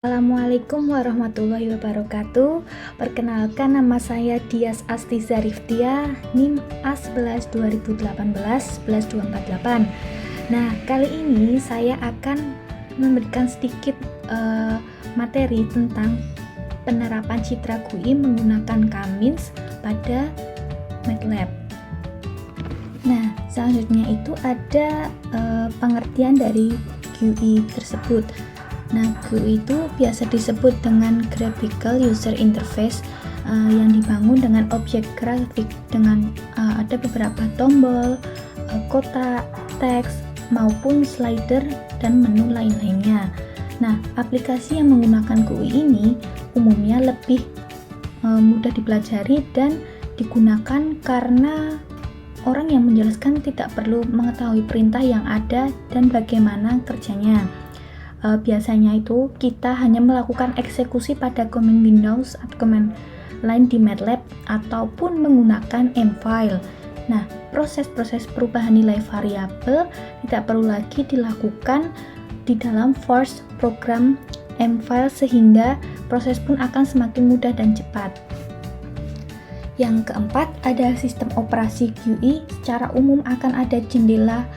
Assalamualaikum warahmatullahi wabarakatuh. Perkenalkan, nama saya Dias Astiza Riftia, NIM A11 2018 11248. Nah, kali ini saya akan memberikan sedikit materi tentang penerapan citra GUI menggunakan Kamins pada MATLAB. Nah, selanjutnya itu ada pengertian dari GUI tersebut. Nah, GUI itu biasa disebut dengan Graphical User Interface yang dibangun dengan objek grafik dengan ada beberapa tombol, kotak, teks, maupun slider dan menu lain-lainnya. Nah, aplikasi yang menggunakan GUI ini umumnya lebih mudah dipelajari dan digunakan karena orang yang menjelaskan tidak perlu mengetahui perintah yang ada dan bagaimana kerjanya. Biasanya itu kita hanya melakukan eksekusi pada command Windows atau command lain di MATLAB ataupun menggunakan M-file. Nah, proses-proses perubahan nilai variabel tidak perlu lagi dilakukan di dalam force program M-file sehingga proses pun akan semakin mudah dan cepat. Yang keempat, ada sistem operasi GUI. Secara umum akan ada jendela,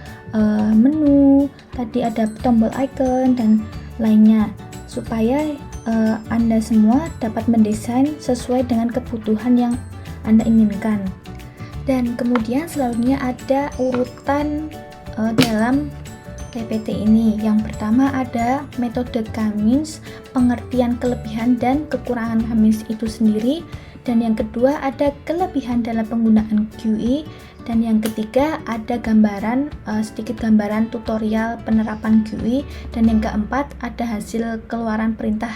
menu, tadi ada tombol icon dan lainnya, supaya Anda semua dapat mendesain sesuai dengan kebutuhan yang Anda inginkan. Dan kemudian selanjutnya ada urutan dalam TPT ini. Yang pertama ada metode Kamins, pengertian kelebihan dan kekurangan Kamins itu sendiri. Dan yang kedua ada kelebihan dalam penggunaan GUI, dan yang ketiga ada gambaran, sedikit gambaran tutorial penerapan GUI, dan yang keempat ada hasil keluaran perintah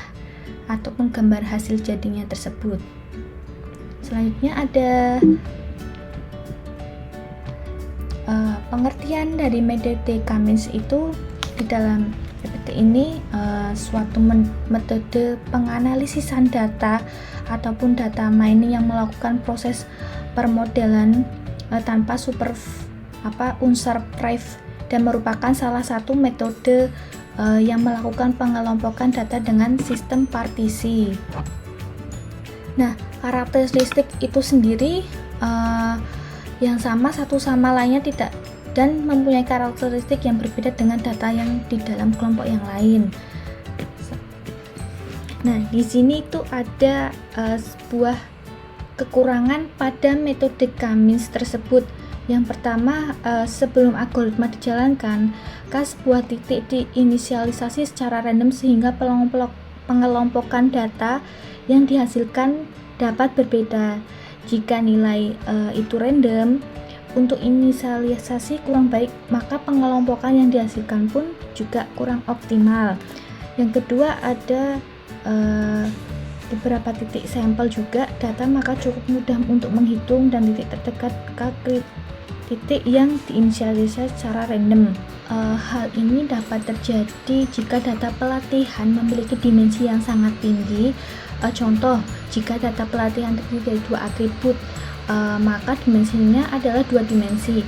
ataupun gambar hasil jadinya tersebut. Selanjutnya ada pengertian dari metode Kamins itu. Di dalam PPT ini suatu metode penganalisisan data ataupun data mining yang melakukan proses permodelan tanpa unsurprise dan merupakan salah satu metode yang melakukan pengelompokan data dengan sistem partisi. Nah, karakteristik itu sendiri yang sama satu sama lainnya tidak dan mempunyai karakteristik yang berbeda dengan data yang di dalam kelompok yang lain. Nah, di sini itu ada sebuah kekurangan pada metode Kamins tersebut. Yang pertama, sebelum algoritma dijalankan, sebuah titik diinisialisasi secara random sehingga pengelompokan data yang dihasilkan dapat berbeda. Jika nilai itu random, untuk inisialisasi kurang baik, maka pengelompokan yang dihasilkan pun juga kurang optimal. Yang kedua ada beberapa titik sampel juga data, maka cukup mudah untuk menghitung dan titik terdekat ke titik yang diinisialisasi secara random. Hal ini dapat terjadi jika data pelatihan memiliki dimensi yang sangat tinggi. Contoh, jika data pelatihan terdiri dari 2 atribut, maka dimensinya adalah 2 dimensi.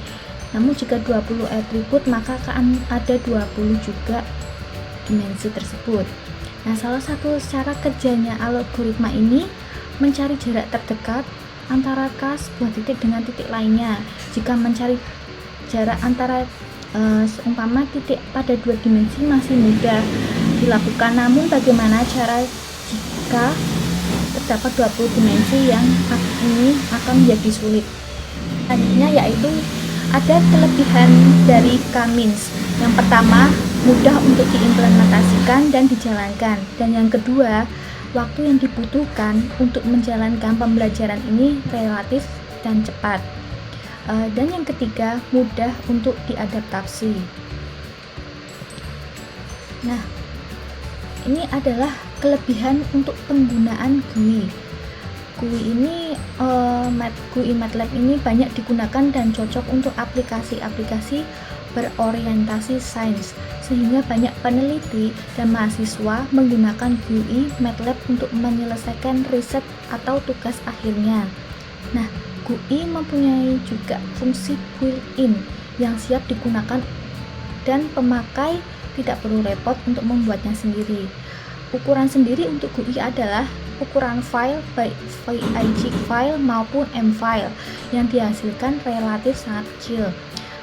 Namun jika 20 atribut, maka akan ada 20 juga dimensi tersebut. Nah, salah satu cara kerjanya algoritma ini mencari jarak terdekat antara sebuah titik dengan titik lainnya. Jika mencari jarak antara seumpama titik pada 2 dimensi masih mudah dilakukan, namun bagaimana cara jika terdapat 20 dimensi yang ini akan menjadi sulit. Selanjutnya yaitu ada kelebihan dari Kamins. Yang pertama, mudah untuk diimplementasikan dan dijalankan. Dan yang kedua, waktu yang dibutuhkan untuk menjalankan pembelajaran ini relatif dan cepat. Dan yang ketiga, mudah untuk diadaptasi. Nah, ini adalah kelebihan untuk penggunaan GUI. GUI MATLAB ini banyak digunakan dan cocok untuk aplikasi-aplikasi berorientasi sains, sehingga banyak peneliti dan mahasiswa menggunakan GUI MATLAB untuk menyelesaikan riset atau tugas akhirnya. Nah, GUI mempunyai juga fungsi built-in yang siap digunakan dan pemakai tidak perlu repot untuk membuatnya sendiri. Ukuran sendiri untuk GUI adalah ukuran file baik VIG file maupun M file yang dihasilkan relatif sangat kecil.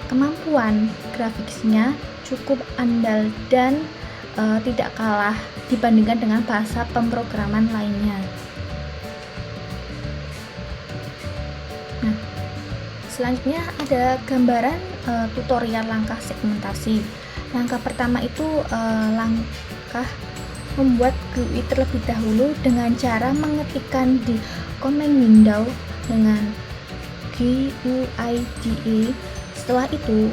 Kemampuan grafiknya cukup andal dan tidak kalah dibandingkan dengan bahasa pemrograman lainnya. Nah, selanjutnya ada gambaran tutorial langkah segmentasi. Langkah pertama itu langkah membuat GUI terlebih dahulu dengan cara mengetikkan di command window dengan GUIDE. Setelah itu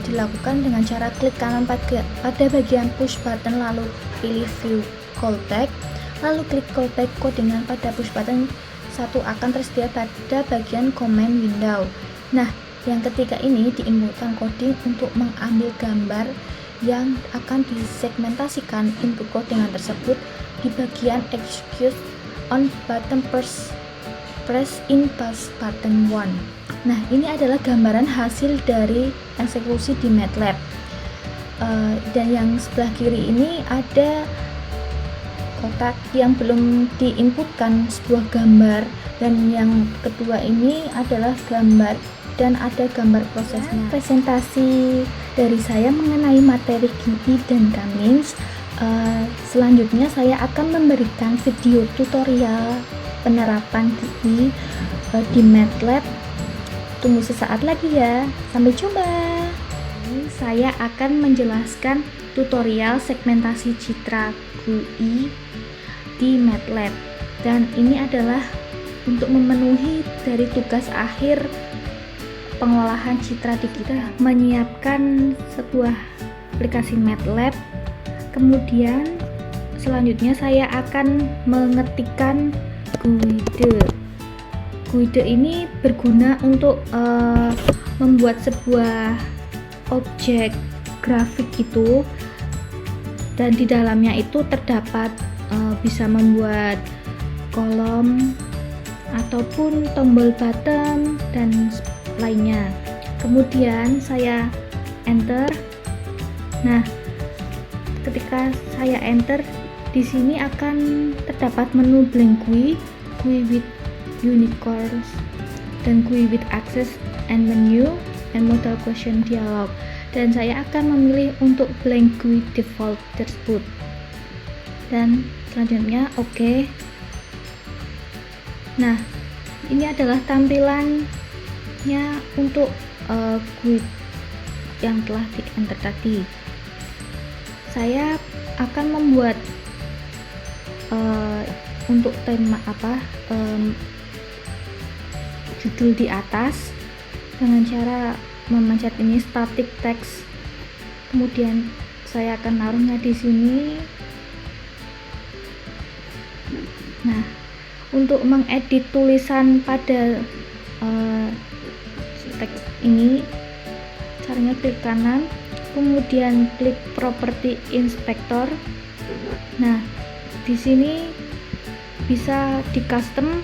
dilakukan dengan cara klik kanan pada bagian push button, lalu pilih view callback, lalu klik callback codingan pada push button 1 akan tersedia pada bagian command window. Nah, yang ketiga ini diinputkan coding untuk mengambil gambar yang akan disegmentasikan. Input codingan tersebut di bagian execute on button press in push button 1. Nah, ini adalah gambaran hasil dari eksekusi di MATLAB. Dan yang sebelah kiri ini ada kotak yang belum diinputkan sebuah gambar, dan yang kedua ini adalah gambar dan ada gambar prosesnya. Presentasi dari saya mengenai materi GUI dan Cummins. Selanjutnya saya akan memberikan video tutorial penerapan GUI di MATLAB. Tunggu sesaat lagi ya. Sampai jumpa. Ini saya akan menjelaskan tutorial segmentasi citra GUI di MATLAB, dan ini adalah untuk memenuhi dari tugas akhir pengolahan citra digital, menyiapkan sebuah aplikasi MATLAB. Kemudian selanjutnya saya akan mengetikkan GUIDE. GUIDE ini berguna untuk membuat sebuah objek grafik gitu, dan di dalamnya itu terdapat bisa membuat kolom ataupun tombol button dan lainnya. Kemudian saya enter. Nah, ketika saya enter, di sini akan terdapat menu blank GUI, GUI with unicorns, dan GUI with access and menu and modal question dialog. Dan saya akan memilih untuk blank GUI default tersebut. Dan selanjutnya oke. Nah, ini adalah tampilannya untuk GUI yang telah di enter tadi. Saya akan membuat untuk tema judul di atas dengan cara memencet ini static text. Kemudian saya akan naruhnya di sini. Nah, untuk mengedit tulisan pada teks ini, caranya klik kanan, kemudian klik property inspector. Nah, di sini bisa di custom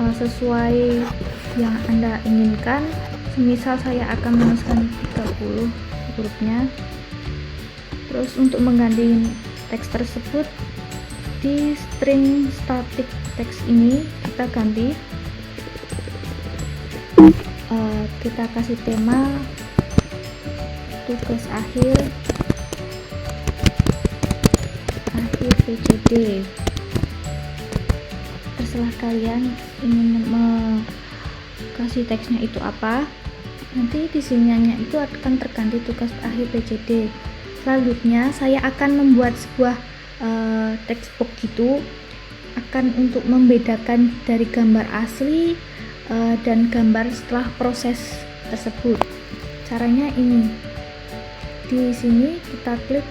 sesuai yang Anda inginkan. Semisal saya akan menuliskan 30 hurufnya. Terus untuk mengganti teks tersebut, di string static text ini kita ganti, kita kasih tema tugas akhir PCD. Terserah kalian ingin kasih teksnya itu apa. Nanti di sininya itu akan terganti tugas akhir PCD. Selanjutnya saya akan membuat sebuah textbox gitu, akan untuk membedakan dari gambar asli dan gambar setelah proses tersebut. Caranya ini, di sini kita klik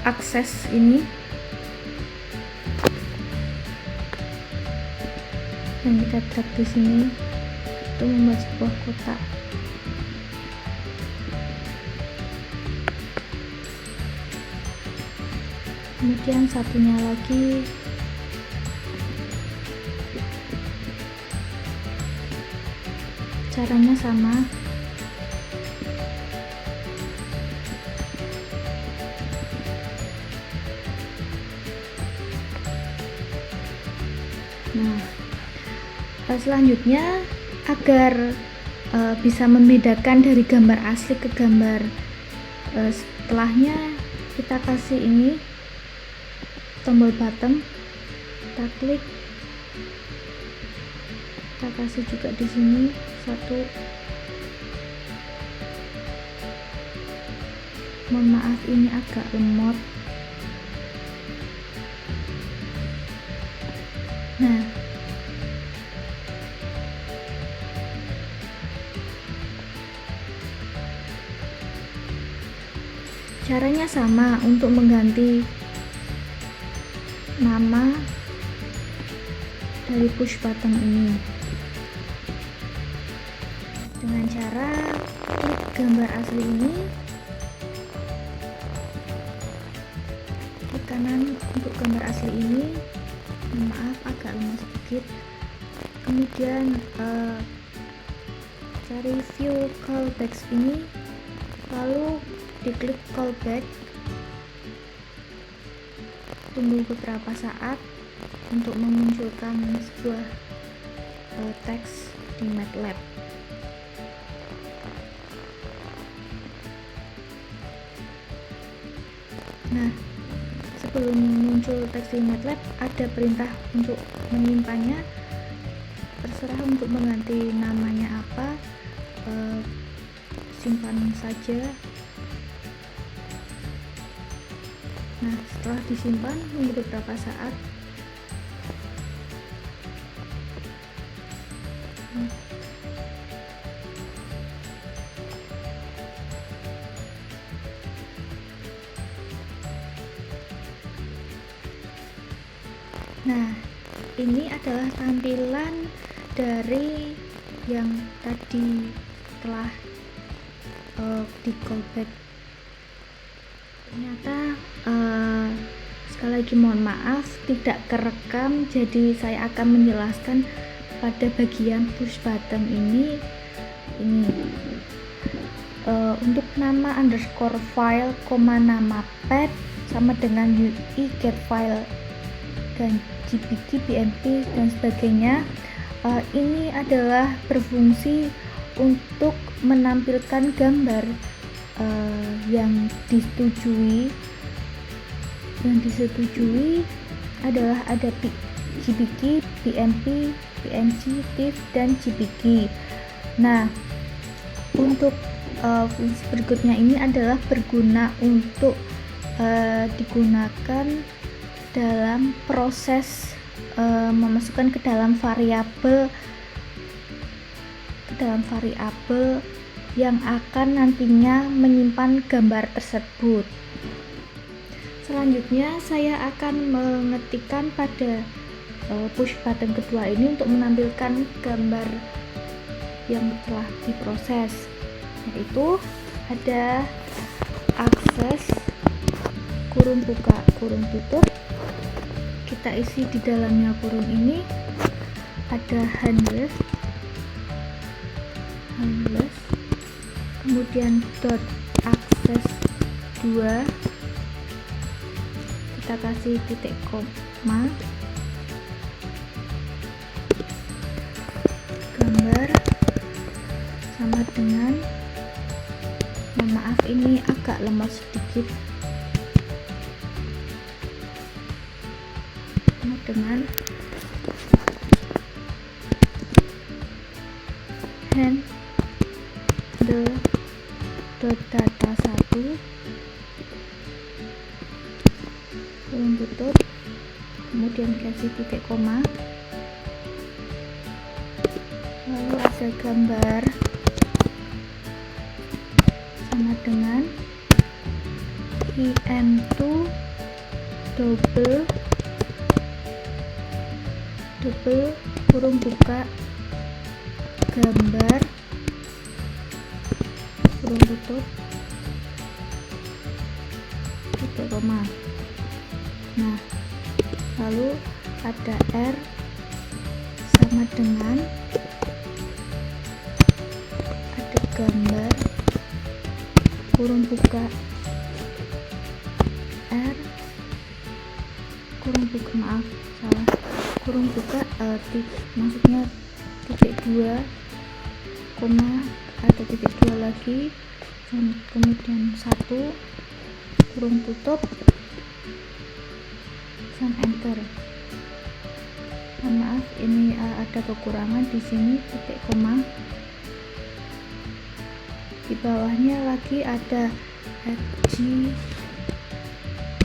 akses ini dan kita drag di sini untuk membuat sebuah kotak. Kemudian satunya lagi caranya sama. Nah, selanjutnya agar bisa membedakan dari gambar asli ke gambar setelahnya, kita kasih ini tombol bottom, kita klik, kita kasih juga di sini satu. Mohon maaf, ini agak lemot. Nah, caranya sama untuk mengganti nama dari push button ini dengan cara klik gambar asli ini, klik kanan untuk gambar asli ini. Maaf, agak lemah sedikit. Kemudian cari view callbacks ini, lalu diklik callback, tunggu beberapa saat untuk memunculkan sebuah teks di MATLAB. Nah, sebelum muncul teks di MATLAB, ada perintah untuk menyimpannya. Terserah untuk mengganti namanya apa, simpan saja. Nah, setelah disimpan, tunggu beberapa saat. Nah, ini adalah tampilan dari yang tadi telah di callback. Ternyata sekali lagi mohon maaf tidak kerekam, jadi saya akan menjelaskan pada bagian push button ini. Untuk nama underscore file, nama path sama dengan UI get file dan JPG, BMP dan sebagainya. Ini adalah berfungsi untuk menampilkan gambar yang disetujui. Yang disetujui adalah ada JPG, BMP, PNG, TIFF, dan JPG. Nah, untuk fungsi berikutnya ini adalah berguna untuk digunakan dalam proses memasukkan ke dalam variabel yang akan nantinya menyimpan gambar tersebut. Selanjutnya saya akan mengetikkan pada push button kedua ini untuk menampilkan gambar yang telah diproses, yaitu ada akses kurung buka kurung tutup. Kita isi di dalamnya kurung ini ada handles, kemudian dot akses 2, kita kasih titik koma, gambar sama dengan, mohon maaf ini agak lemot sedikit, dengan handle dot data 1 kurung tutup, kemudian kasih titik koma, lalu ada gambar sama dengan IM2 double kurung buka gambar kurung tutup titik koma. Nah, lalu ada R sama dengan ada gambar kurung buka R kurung buka, maaf salah, kurung buka, maksudnya titik 2, koma, ada titik 2 lagi, dan kemudian 1, kurung tutup, dan enter. Maaf, ini ada kekurangan di sini, titik koma. Di bawahnya lagi ada rg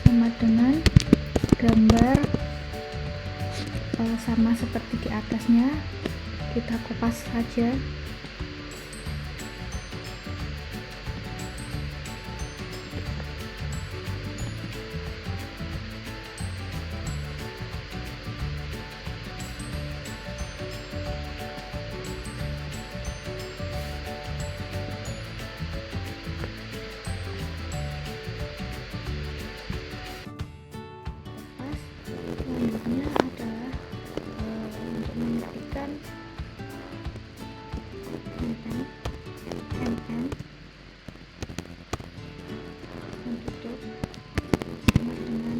sama dengan gambar, sama seperti di atasnya, kita kopas saja. Selanjutnya adalah untuk mengetikkan mm dan tutup sama dengan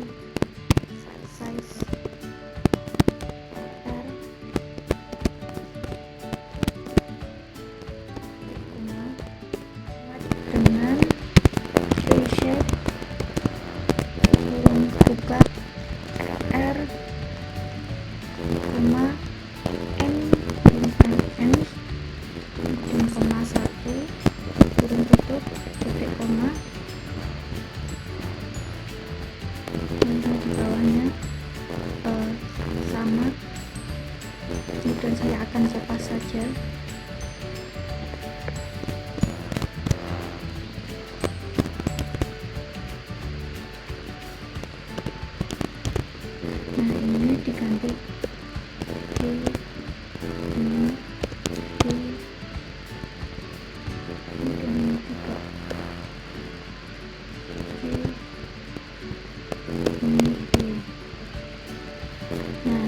size R, dengan reshape kurung buka R, koma, N, kemudian koma 1, kurung tutup, titik koma, dan di bawahnya sama. Kemudian saya akan kopas saja. Nah, ini diganti D, ini D, kemudian ini juga D, ini D. Nah,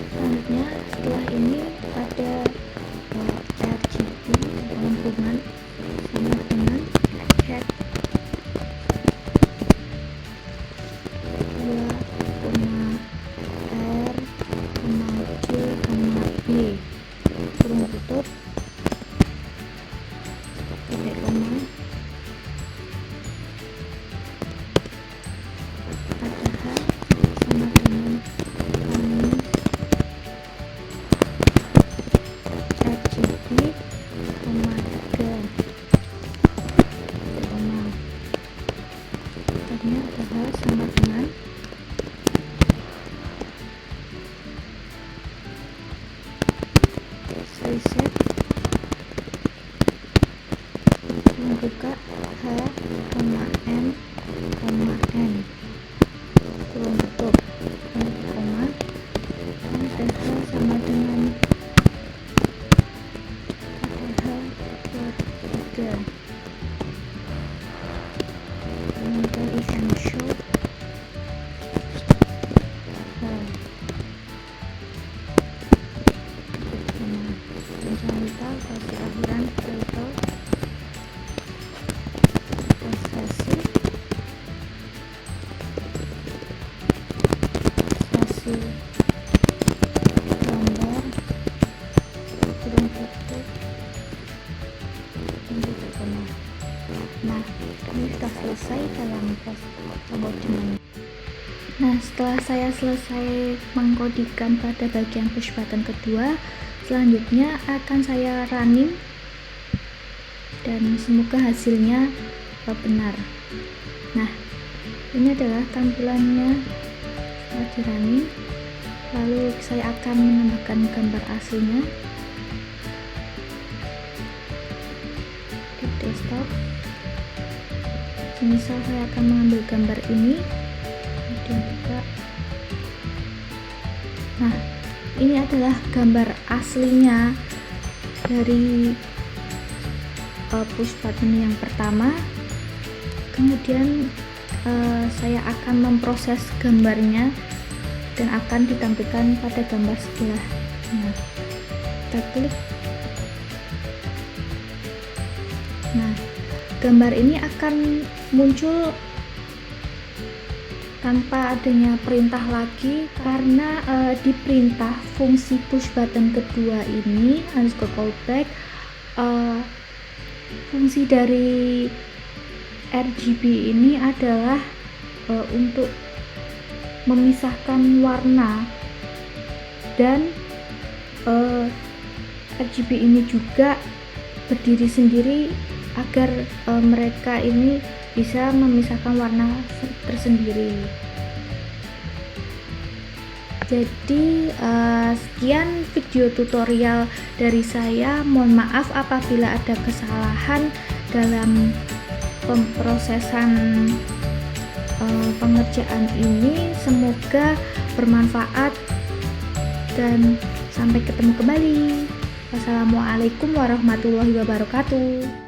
selanjutnya setelah ini ada RGB penghubungan sama dengan head 2, R, J, B, kurung tutup, titik koma, ada H sama dengan RGB, koma 3, titik koma, tadinya ada H sama dengan reset, membuka H, N, N, kurung tutup, koma, ada H sama dengan ada H, 3, kemudian essential H, jangan lupa kasih akhiran filter sesi gambar, kurung tutup, titik koma. Nah, ini sudah selesai dalam pengkodian. Nah, setelah saya selesai mengkodikan pada bagian push button kedua, selanjutnya akan saya running dan semoga hasilnya benar. Nah, ini adalah tampilannya setelah di running. Lalu saya akan menambahkan gambar aslinya di desktop. Misal saya akan mengambil gambar ini, kemudian buka. Nah, ini adalah gambar aslinya dari push button yang pertama. Kemudian saya akan memproses gambarnya dan akan ditampilkan pada gambar sebelahnya. Kita klik. Nah, gambar ini akan muncul tanpa adanya perintah lagi, karena di perintah fungsi push button kedua ini underscore callback, fungsi dari RGB ini adalah untuk memisahkan warna, dan RGB ini juga berdiri sendiri agar mereka ini bisa memisahkan warna tersendiri. Jadi sekian video tutorial dari saya. Mohon maaf apabila ada kesalahan dalam pemrosesan pengerjaan ini. Semoga bermanfaat dan sampai ketemu kembali. Wassalamualaikum warahmatullahi wabarakatuh.